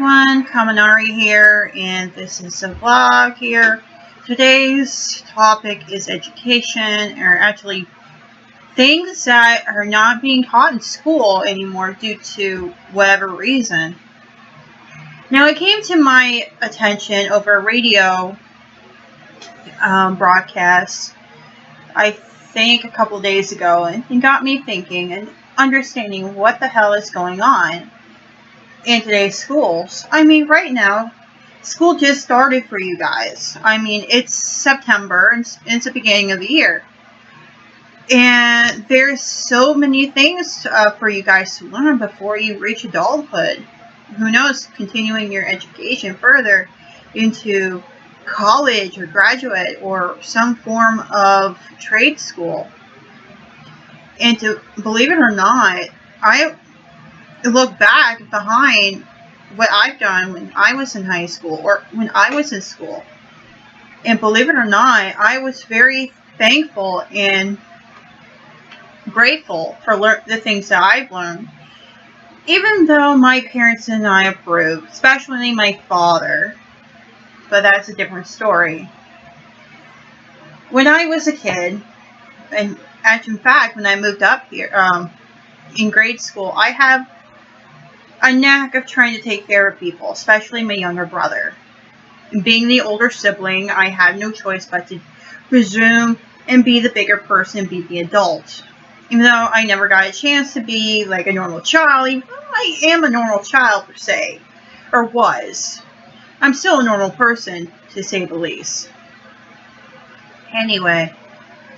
everyone, Kaminari here, and this is a vlog here. Today's topic is education, or actually things that are not being taught in school anymore due to whatever reason. Now, it came to my attention over a radio broadcast, I think a couple days ago, and it got me thinking and understanding what the hell is going on in today's schools. I mean, right now, school just started for you guys. I mean, it's September, and it's the beginning of the year. And there's so many things for you guys to learn before you reach adulthood. Who knows, continuing your education further into college or graduate or some form of trade school. And to believe it or not, I look back behind what I've done when I was in high school or when I was in school. And believe it or not, I was very thankful and grateful for the things that I've learned. Even though my parents and I approved, especially my father. But that's a different story. When I was a kid, and in fact, when I moved up here in grade school, I have a knack of trying to take care of people, especially my younger brother. And being the older sibling, I had no choice but to presume and be the bigger person, be the adult. Even though I never got a chance to be like a normal child, even though I am a normal child per se, or was. I'm still a normal person, to say the least. Anyway,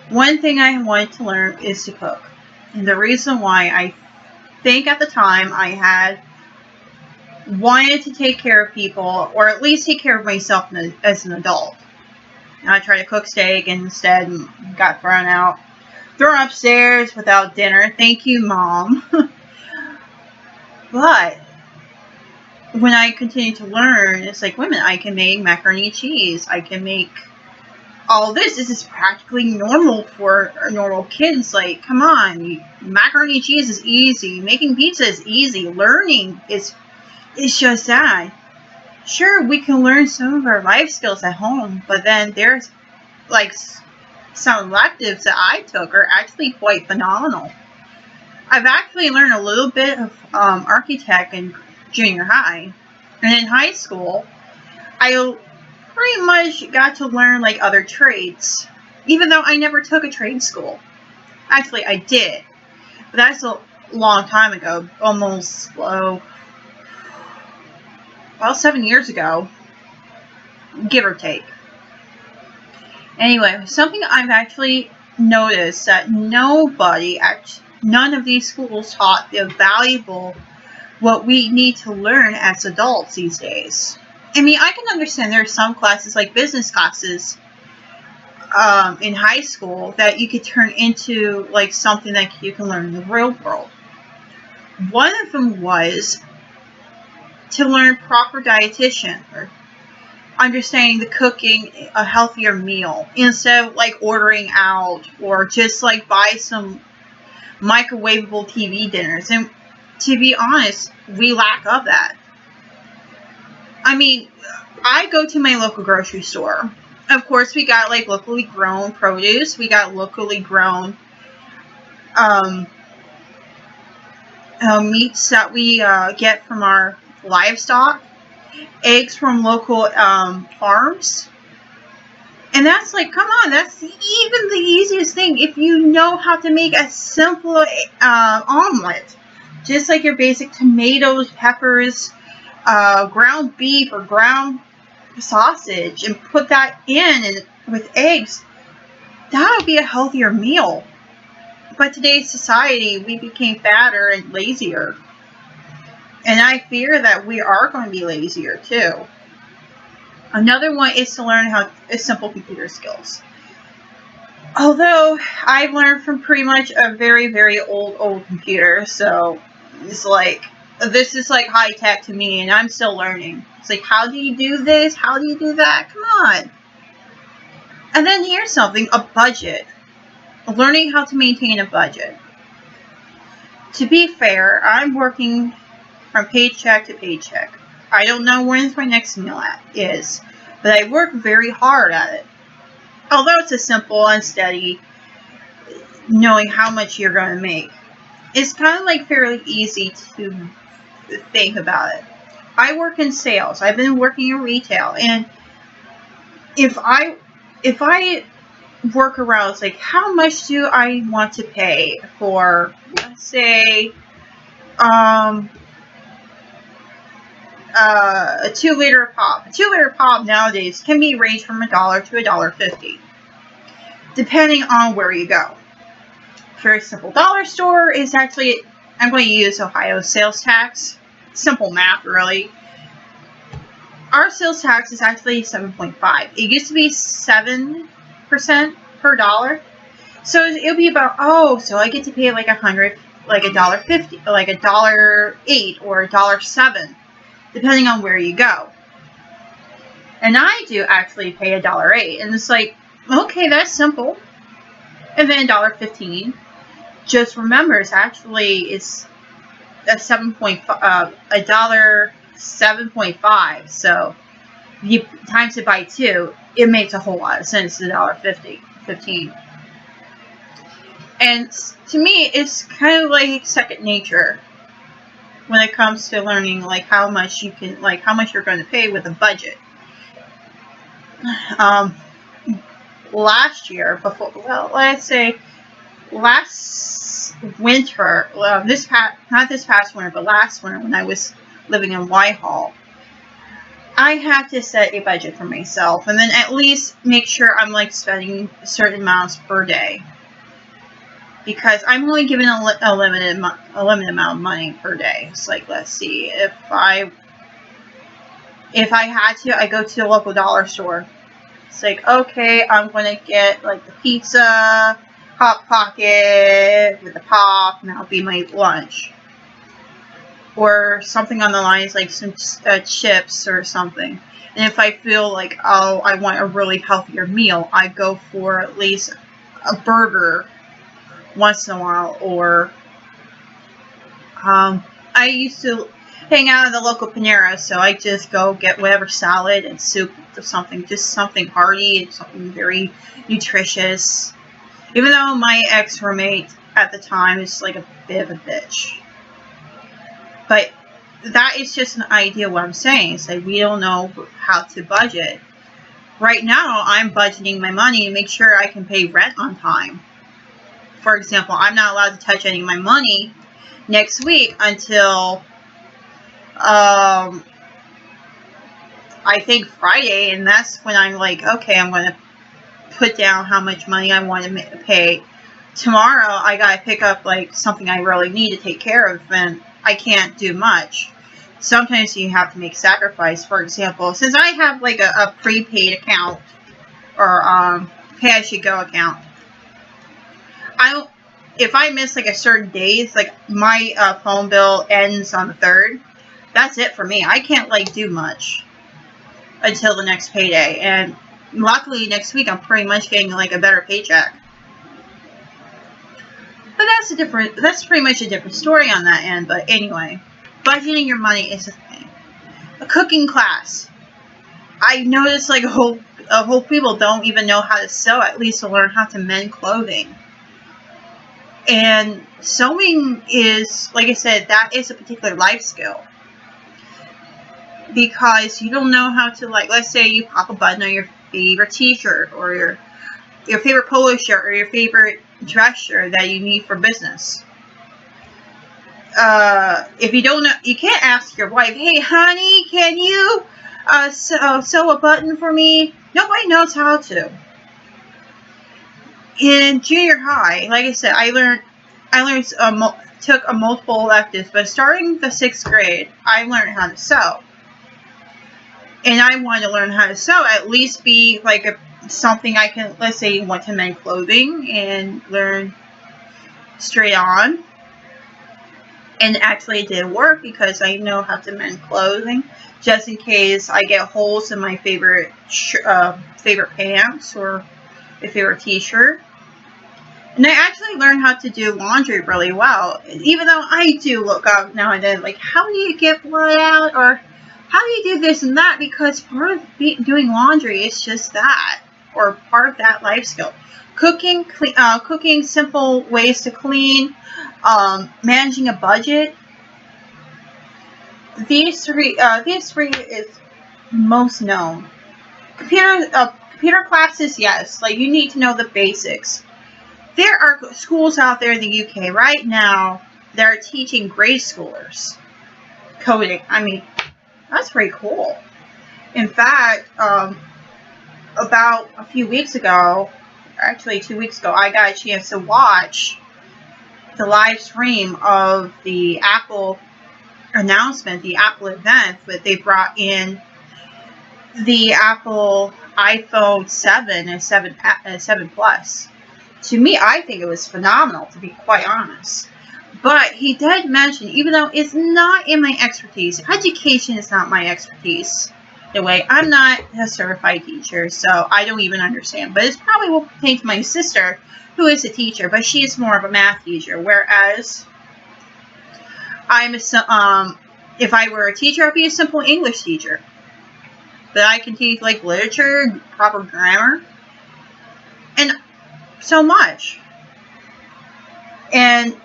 one thing I wanted to learn is to cook. And the reason why, I think at the time I had wanted to take care of people, or at least take care of myself as an adult. And I tried to cook steak and instead got thrown upstairs without dinner. Thank you, Mom. But when I continued to learn, it's like, women, I can make macaroni and cheese. I can make all this. This is practically normal for normal kids. Like, come on. Macaroni and cheese is easy. Making pizza is easy. Learning is just that. Sure, we can learn some of our life skills at home, but then there's, like, some electives that I took are actually quite phenomenal. I've actually learned a little bit of architect in junior high, and in high school I pretty much got to learn like other trades, even though I never took a trade school. Actually, I did, but that's a long time ago, almost about 7 years ago, give or take. Anyway, something I've actually noticed that none of these schools taught the valuable what we need to learn as adults these days. I mean, I can understand there are some classes, like business classes, in high school that you could turn into like something that you can learn in the real world. One of them was to learn proper dietitian, or understanding the cooking a healthier meal instead of like ordering out or just like buy some microwavable TV dinners. And to be honest, we lack of that. I mean, I go to my local grocery store. Of course, we got like locally grown produce. We got locally grown meats that we get from our livestock. Eggs from local farms. And that's like, come on, that's even the easiest thing. If you know how to make a simple omelet, just like your basic tomatoes, peppers, ground beef or ground sausage, and put that in and with eggs, that would be a healthier meal. But today's society, we became fatter and lazier. And I fear that we are going to be lazier too. Another one is to learn simple computer skills. Although I've learned from pretty much a very, very old computer, so it's like, this is like high tech to me, and I'm still learning. It's like, how do you do this? How do you do that? Come on. And then here's something, a budget. Learning how to maintain a budget. To be fair, I'm working from paycheck to paycheck. I don't know when my next meal is, but I work very hard at it. Although it's a simple and steady, knowing how much you're going to make. It's kind of like fairly easy to think about it. I work in sales. I've been working in retail, and if I work around, it's like, how much do I want to pay for, let's say, a 2-liter pop. A 2-liter pop nowadays can be ranged from $1 to $1.50, depending on where you go. Very simple dollar store is actually, I'm going to use Ohio sales tax. Simple math, really. Our sales tax is actually 7.5. It used to be 7% per dollar. So it'll be about, so I get to pay like $1.50, like $1.08 or $1.07, depending on where you go. And I do actually pay $1.08, and it's like, okay, that's simple. And then $1.15. Just remember, it's a $7.5. So if you times it by 2, it makes a whole lot of sense. $1.15. And to me, it's kind of like second nature when it comes to learning, like how much you're going to pay with a budget. Last year, let's say last winter, not this past winter, but last winter when I was living in Whitehall, I had to set a budget for myself, and then at least make sure I'm like spending certain amounts per day, because I'm only given a limited amount of money per day. It's like, let's see, if I had to, I go to the local dollar store. It's like, okay, I'm going to get like the pizza, Hot Pocket with the pop, and that'll be my lunch. Or something on the lines like some chips or something. And if I feel like, I want a really healthier meal, I go for at least a burger once in a while. Or I used to hang out at the local Panera, so I just go get whatever salad and soup or something, just something hearty and something very nutritious. Even though my ex-roommate at the time is like a bit of a bitch. But that is just an idea what I'm saying. It's like we don't know how to budget. Right now, I'm budgeting my money to make sure I can pay rent on time. For example, I'm not allowed to touch any of my money next week until I think Friday, and that's when I'm like, okay, I'm going to put down how much money I want to pay. Tomorrow, I got to pick up like something I really need to take care of, and I can't do much. Sometimes you have to make sacrifice. For example, since I have like a prepaid account or pay-as-you-go account, if I miss like a certain days, like my phone bill ends on the 3rd, that's it for me. I can't like do much until the next payday, and luckily next week I'm pretty much getting like a better paycheck. But that's pretty much a different story on that end. But anyway, budgeting your money is a thing. A cooking class. I noticed like a whole people don't even know how to sew, at least to learn how to mend clothing. And sewing is, like I said, that is a particular life skill. Because you don't know how to, like, let's say you pop a button on your favorite t-shirt or your favorite polo shirt or your favorite dress shirt that you need for business. If you don't know, you can't ask your wife, hey honey, can you sew a button for me? Nobody knows how to. In junior high, like I said, took a multiple electives, but starting the 6th grade, I learned how to sew. And I wanted to learn how to sew, at least be like something I can, let's say you want to mend clothing and learn straight on. And actually it did work because I know how to mend clothing, just in case I get holes in my favorite pants or a favorite t-shirt. And I actually learned how to do laundry really well, even though I do look up now and then, like, how do you get blood out, or how do you do this and that? Because part of doing laundry is just that, or part of that life skill. Cooking, cooking simple ways to clean, managing a budget. These three is most known. Computer classes, yes. Like, you need to know the basics. There are schools out there in the UK right now that are teaching grade schoolers coding. I mean, that's pretty cool. In fact, about a few weeks ago, actually 2 weeks ago, I got a chance to watch the live stream of the Apple announcement, the Apple event, that they brought in the Apple iPhone 7 and 7 Plus. To me, I think it was phenomenal, to be quite honest. But he did mention, even though it's not in my expertise, education is not my expertise. Anyway, I'm not a certified teacher, so I don't even understand. But it's probably will pertain to my sister, who is a teacher, but she is more of a math teacher. Whereas I'm if I were a teacher, I'd be a simple English teacher. But I can teach like literature, proper grammar, and so much. And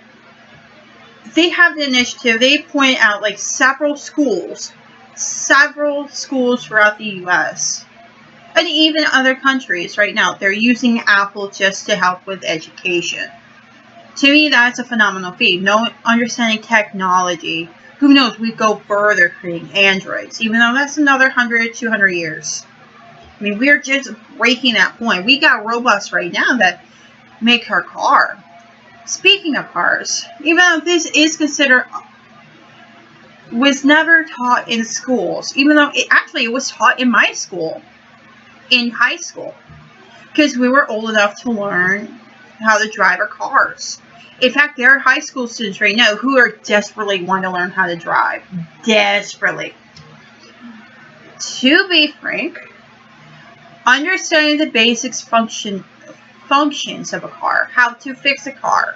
they have the initiative. They point out like several schools throughout the U.S. and even other countries right now. They're using Apple just to help with education. To me, that's a phenomenal feat. No understanding technology. Who knows? We go further creating Androids, even though that's another 100, 200 years. I mean, we're just breaking that point. We got robots right now that make our car. Speaking of cars, even though this is considered, was never taught in schools, even though it was taught in my school, in high school, because we were old enough to learn how to drive our cars. In fact, there are high school students right now who are desperately wanting to learn how to drive. Desperately. To be frank, understanding the basics functions of a car, how to fix a car,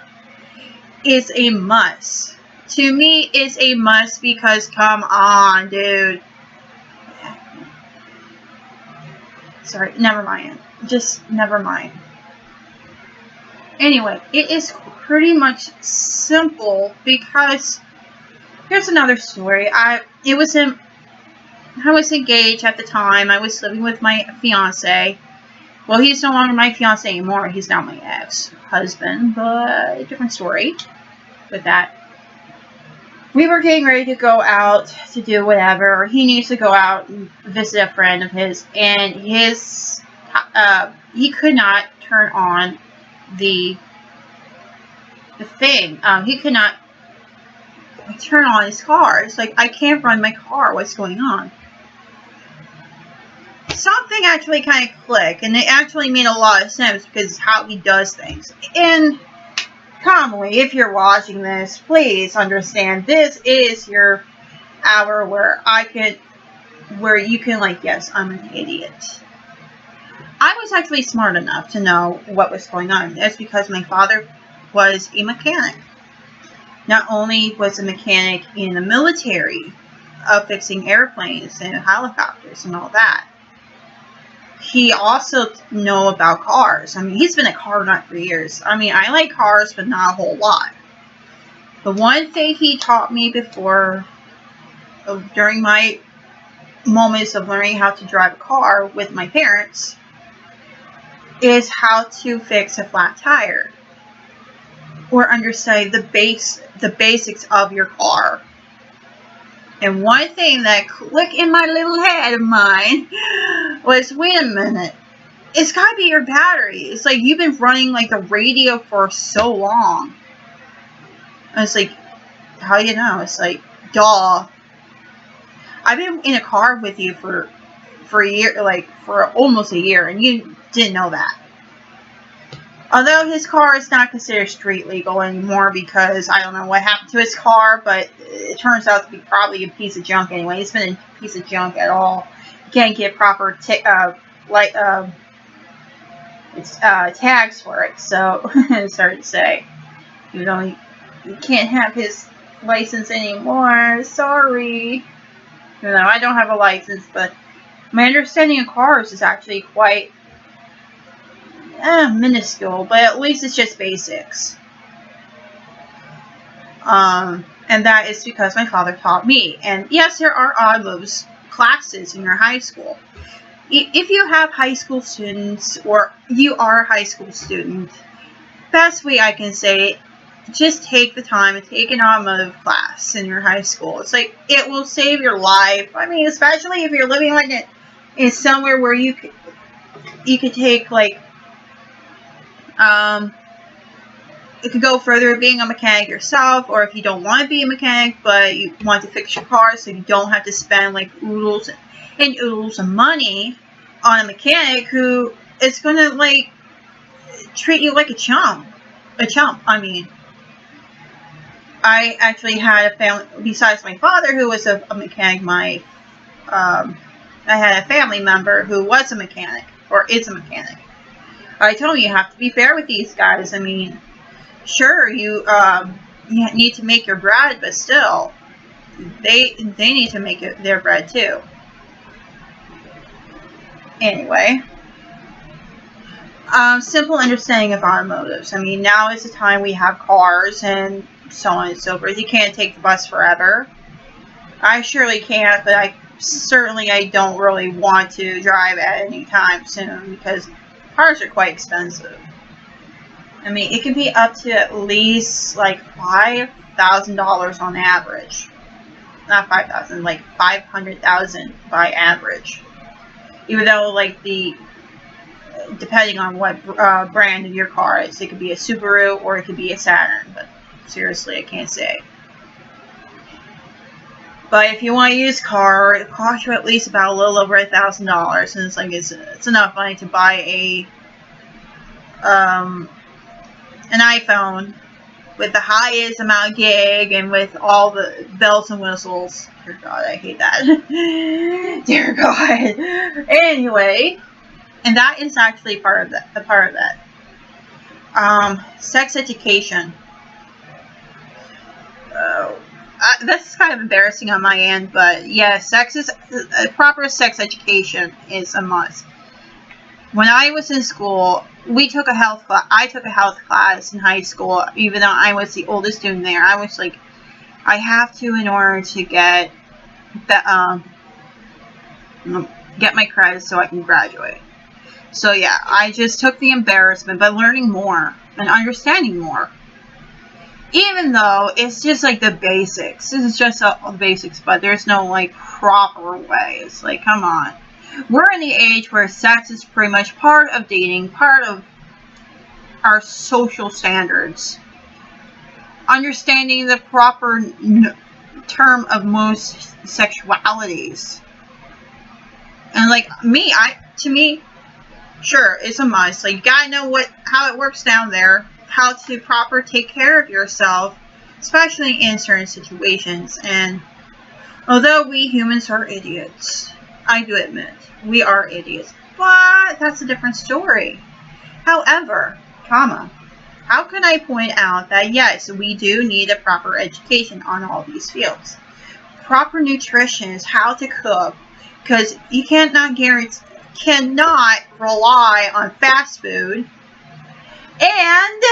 is a must. To me, it's a must because, come on, dude. Sorry, never mind. Just never mind. Anyway, it is pretty much simple because here's another story. I was engaged at the time. I was living with my fiance. Well, he's no longer my fiance anymore. He's now my ex-husband, but a different story with that. We were getting ready to go out to do whatever. He needs to go out and visit a friend of his, and he could not turn on the thing. He could not turn on his car. It's like, I can't run my car. What's going on? Something actually kind of clicked, and it actually made a lot of sense because how he does things. And commonly, if you're watching this, please understand this is your hour where you can like, yes, I'm an idiot. I was actually smart enough to know what was going on. That's because my father was a mechanic. Not only was a mechanic in the military of fixing airplanes and helicopters and all that, he also know about cars. I mean, he's been a car nut for years. I mean, I like cars, but not a whole lot. The one thing he taught me during my moments of learning how to drive a car with my parents, is how to fix a flat tire. Or understand the basics of your car. And one thing that clicked in my little head of mine was, wait a minute, it's gotta be your battery. It's like, you've been running like the radio for so long. And it's like, how do you know? It's like, duh. I've been in a car with you for a year, like for almost a year, and you didn't know that. Although his car is not considered street legal anymore because I don't know what happened to his car, but it turns out to be probably a piece of junk anyway. It's been a piece of junk at all. You can't get proper tags for it, so it's hard to say. You can't have his license anymore. Sorry. You know, I don't have a license, but my understanding of cars is actually quite minuscule, but at least it's just basics. And that is because my father taught me. And yes, there are automotive classes in your high school. If you have high school students, or you are a high school student, best way I can say, just take the time and take an automotive class in your high school. It's like, it will save your life. I mean, especially if you're living like in somewhere where you could take like, it could go further being a mechanic yourself, or if you don't want to be a mechanic but you want to fix your car so you don't have to spend like oodles and oodles of money on a mechanic who is going to like treat you like a chump. I mean, I actually had a family, besides my father who was a mechanic, I had a family member who was a mechanic, or is a mechanic. I told him, you have to be fair with these guys. I mean, sure, you need to make your bread, but still, they need to make their bread too. Anyway, simple understanding of automotives. I mean, now is the time we have cars and so on and so forth. You can't take the bus forever. I surely can't, but I don't really want to drive at any time soon because cars are quite expensive. I mean, it can be up to at least like $5,000 on average. Not 5,000, like 500,000 by average. Even though, like, depending on what brand of your car is, it could be a Subaru or it could be a Saturn. But seriously, I can't say. But if you want a used car, it costs you at least about a little over $1,000, and it's like it's enough money to buy an iPhone with the highest amount of gig and with all the bells and whistles. Dear God, I hate that. Dear God. Anyway, and that is actually part of that. Sex education. That's kind of embarrassing on my end, but yeah, proper sex education is a must. When I was in school, we took a health class. I took a health class in high school, even though I was the oldest student there. I was like, I have to in order to get my credits so I can graduate. So yeah, I just took the embarrassment, but learning more and understanding more. Even though it's just like the basics. This is just the basics, but there's no like proper way. It's like, come on. We're in the age where sex is pretty much part of dating, part of our social standards. Understanding the proper term of most sexualities. And like to me, sure, it's a must. Like, you gotta know how it works down there, how to proper take care of yourself, especially in certain situations. And although we humans are idiots, I do admit, we are idiots. But that's a different story. However, how can I point out that yes, we do need a proper education on all these fields. Proper nutrition is how to cook, because you cannot rely on fast food and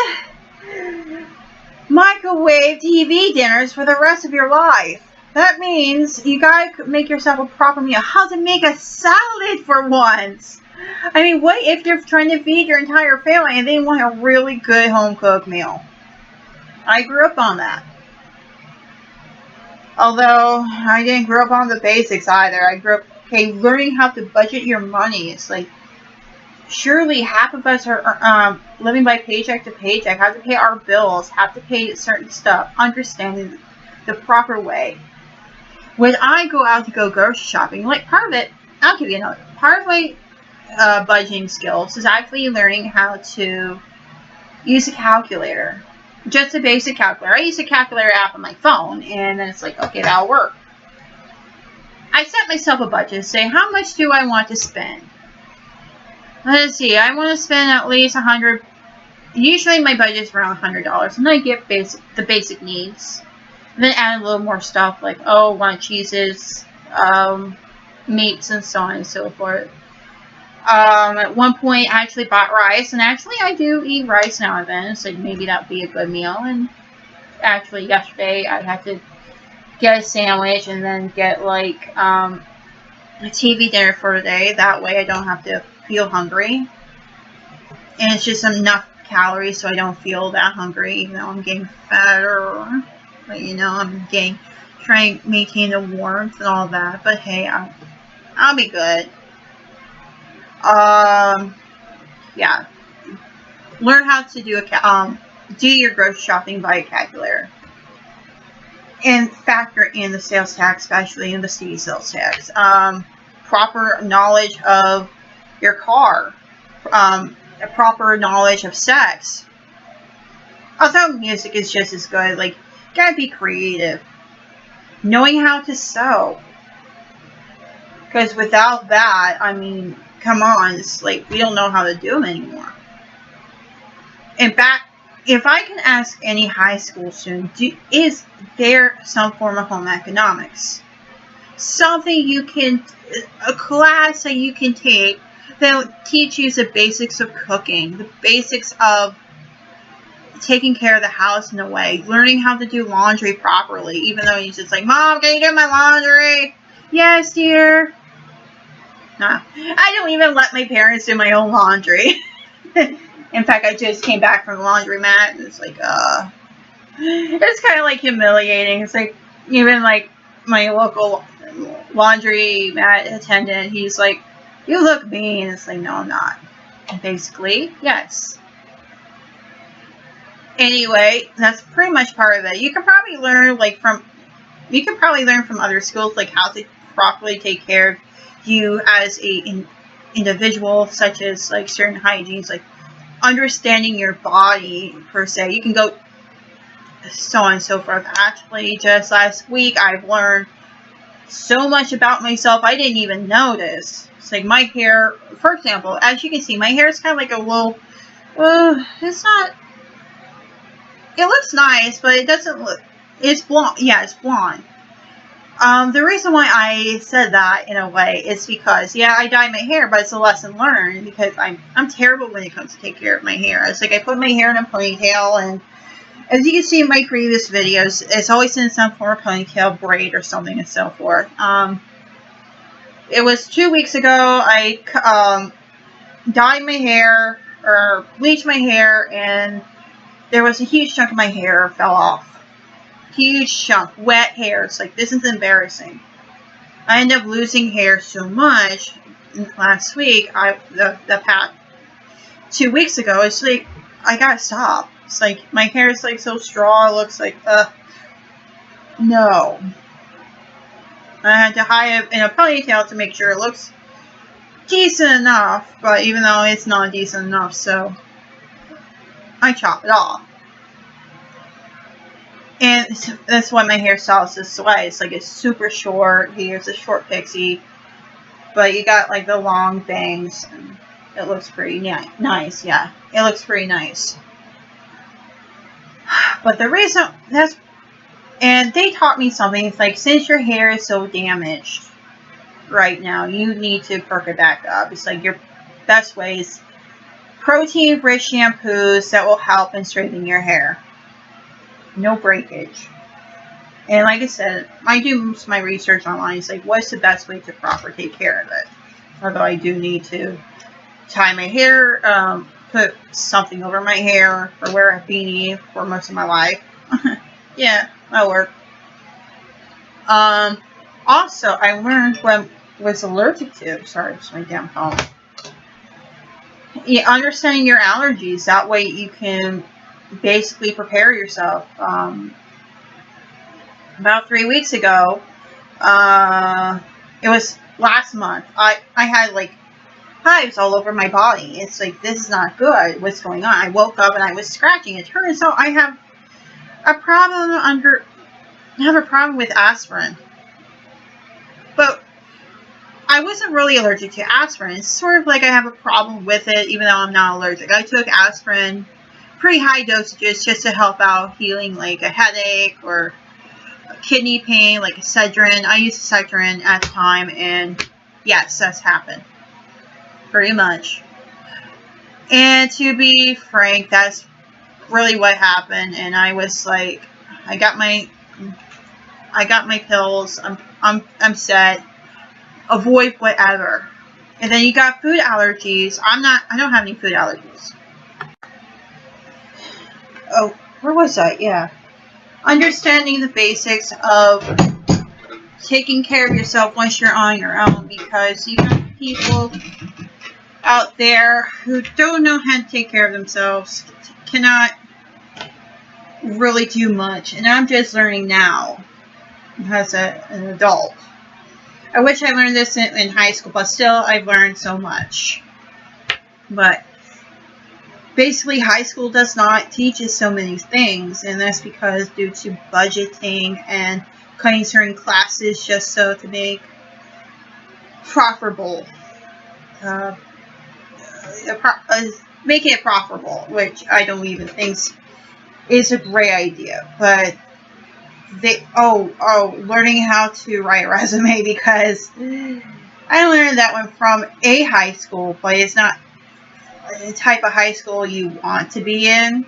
microwave TV dinners for the rest of your life. That means you gotta make yourself a proper meal. How to make a salad for once. I mean, what if you're trying to feed your entire family and they want a really good home-cooked meal? I grew up on that. Although, I didn't grow up on the basics either. I grew up, learning how to budget your money. It's like, surely half of us are living by paycheck to paycheck, have to pay our bills, have to pay certain stuff, understanding the proper way. When I go out to go grocery shopping, like part of it, I'll give you another. Part of my budgeting skills is actually learning how to use a calculator. Just a basic calculator. I use a calculator app on my phone, and then it's like, okay, that'll work. I set myself a budget, say, how much do I want to spend? Let's see, I want to spend at least $100. Usually my budget is around $100, and I get the basic needs. And then add a little more stuff like, oh, I want cheeses, meats and so on and so forth. At one point I actually bought rice, and actually I do eat rice now and then, so maybe that'd be a good meal. And actually yesterday I had to get a sandwich and then get like a TV dinner for the day. That way I don't have to feel hungry. And it's just enough calories so I don't feel that hungry, even though I'm getting fatter. But you know, I'm trying to maintain the warmth and all that. But hey, I'll be good. Yeah. Learn how to do your grocery shopping by a calculator. And factor in the sales tax, especially in the state sales tax. Proper knowledge of your car. A proper knowledge of sex. Although music is just as good, like, you gotta be creative. Knowing how to sew. Because without that, I mean, come on, it's like we don't know how to do them anymore. In fact, if I can ask any high school student, is there some form of home economics? Something you can, a class that you can take that will teach you the basics of cooking, the basics of taking care of the house in a way, learning how to do laundry properly, even though you're just like, Mom, can you do my laundry? Yes, dear. Nah, I don't even let my parents do my own laundry. In fact, I just came back from the laundromat, and it's like, it's kind of like humiliating. It's like, even like my local laundromat attendant, he's like, you look mean. It's like, no, I'm not. And basically, yes. Anyway, that's pretty much part of it. You can probably learn from other schools, like how to properly take care of you as a individual, such as like certain hygienes, like understanding your body per se. You can go so on and so forth. Actually, just last week I've learned so much about myself I didn't even notice. It's like my hair, for example, as you can see, my hair is kind of like a little, it's not, it looks nice, but it doesn't look, it's blonde. Yeah, it's blonde. The reason why I said that in a way is because, yeah, I dye my hair, but it's a lesson learned because I'm terrible when it comes to take care of my hair. It's like I put my hair in a ponytail, and as you can see in my previous videos, it's always in some form of ponytail, braid, or something and so forth. It was 2 weeks ago, I dyed my hair, or bleached my hair, and there was a huge chunk of my hair fell off. Huge chunk, wet hair. It's like, this is embarrassing. I ended up losing hair so much last week. The past 2 weeks ago, it's like, I gotta stop. It's like, my hair is like so straw, it looks like, no. I had to hide it in a ponytail to make sure it looks decent enough, but even though it's not decent enough, so I chop it off. And that's why my hairstyle is this way. It's like, it's super short. Here's a short pixie. But you got like the long bangs. And it looks pretty nice. Yeah, it looks pretty nice. But the reason and they taught me something. It's like, since your hair is so damaged right now, you need to perk it back up. It's like, your best way is protein-rich shampoos that will help and straighten your hair. No breakage. And like I said, I do most of my research online. It's like, what's the best way to properly take care of it? Although I do need to tie my hair, put something over my hair, or wear a beanie for most of my life. Yeah, that'll work. Also, I learned what I was allergic to. Sorry, it's my damn phone. Yeah, understanding your allergies. That way you can basically prepare yourself. About 3 weeks ago, it was last month, I had like hives all over my body. It's like, this is not good. What's going on? I woke up and I was scratching. It turns out I have a problem with aspirin. But I wasn't really allergic to aspirin. It's sort of like I have a problem with it, even though I'm not allergic. I took aspirin, pretty high dosages, just to help out healing like a headache or kidney pain, like Excedrin. I used Excedrin at the time, and yes, that's happened. Pretty much. And to be frank, that's really what happened. And I was like, I got my pills. I'm set. Avoid whatever. And then you got food allergies. I don't have any food allergies. Oh, where was I? Yeah. Understanding the basics of taking care of yourself once you're on your own, because you have people out there who don't know how to take care of themselves, cannot really do much. And I'm just learning now as an adult. I wish I learned this in high school, but still I've learned so much. But basically, high school does not teach us so many things, and that's because due to budgeting and cutting certain classes just so to make profitable, making it profitable, which I don't even think is a great idea. But learning how to write a resume, because I learned that one from a high school, but it's not the type of high school you want to be in,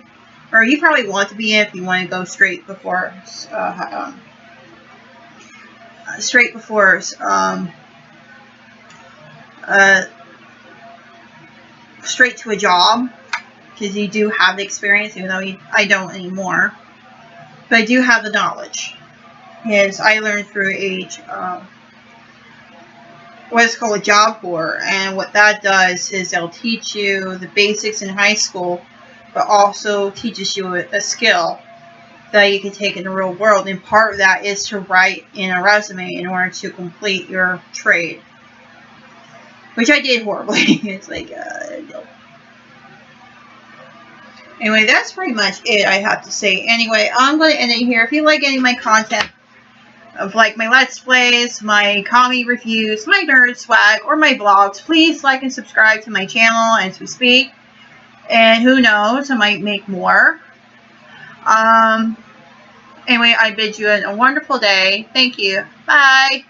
or you probably want to be in if you want to go straight before straight to a job, because you do have the experience, even though I don't anymore, but I do have the knowledge. Yes, I learned through what is called a Job Corps, and what that does is they'll teach you the basics in high school, but also teaches you a skill that you can take in the real world, and part of that is to write in a resume in order to complete your trade, which I did horribly. It's like, no. Anyway, that's pretty much it I have to say. Anyway, I'm going to end it here. If you like any of my content, of like my Let's Plays, my comic reviews, my nerd swag, or my vlogs, please like and subscribe to my channel as we speak. And who knows, I might make more. Anyway, I bid you a wonderful day. Thank you. Bye.